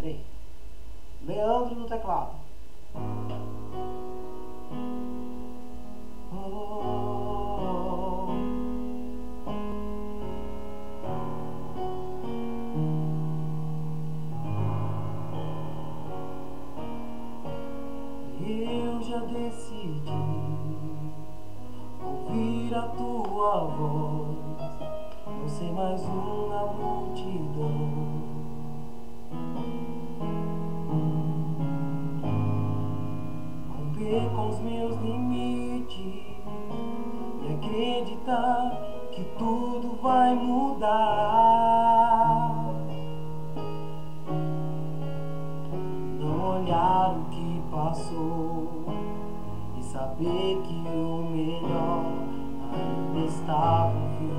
Peraí. Leandro no teclado. Eu já decidi ouvir a tua voz, não ser mais um na multidão. Romper com os meus limites e acreditar que tudo vai mudar. Não olhar o que passou e saber que o melhor ainda está por vir.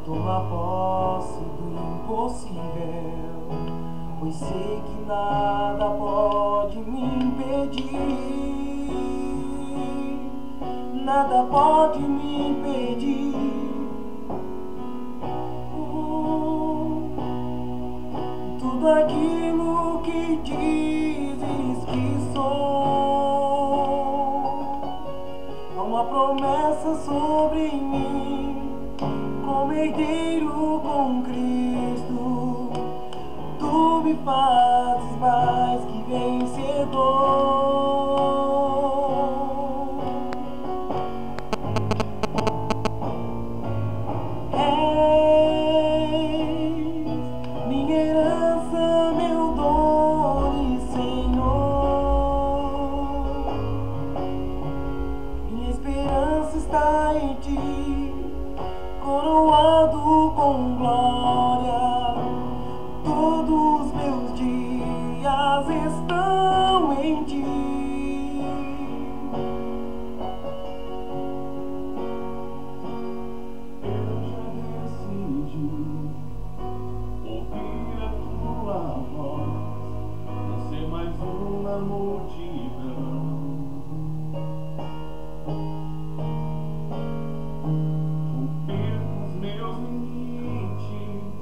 Toma posse do impossível, pois sei que nada pode me impedir. Nada pode me impedir. Tudo aquilo que dizes que sou, há uma promessa sobre mim, como herdeiro com Cristo. Tu me fazes mais que vencedor. És minha herança, meu dom e Senhor. Minha esperança está em ti, coroado com glória. Todos meus dias estão em ti. Eu já decidi ouvir a tua voz, não ser mais um na multidão. Romper com os meus limites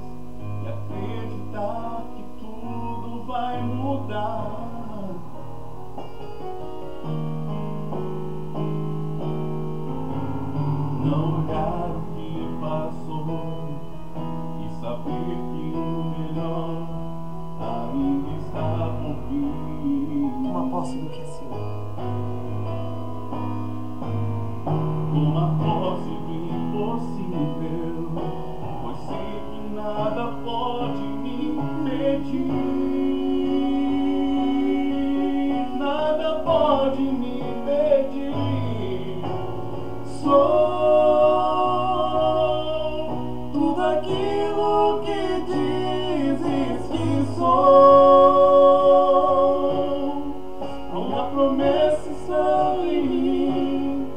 e acreditar que tudo vai mudar. Não olhar o que passou e saber que o melhor ainda está por vir. Toma posse do que é seu. Toma posse do impossível, pois sei que nada pode me impedir. Nada pode me impedir. Sou tudo aquilo que dizes que sou. Há uma promessa sobre mim,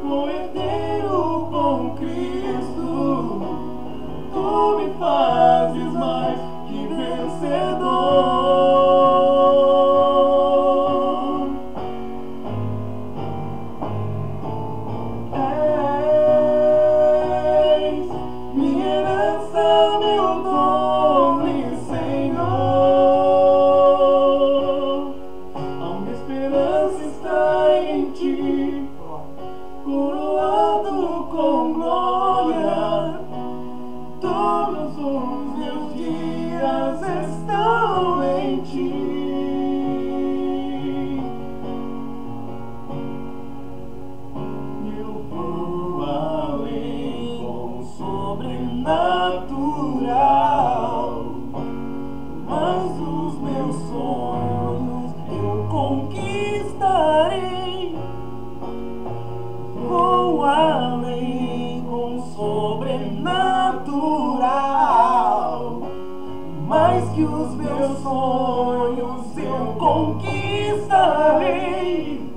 o herdeiro com Cristo. Tu me fazes mais que vencedor. És minha herança, meu dom e Senhor. A minha esperança está em ti, coroado com glória. Todos os meus dias estão em ti. Eu vou além com o sobrenatural, mas os meus sonhos eu conquistarei. Vou além com o sobrenatural, mais que os meus sonhos eu conquistarei.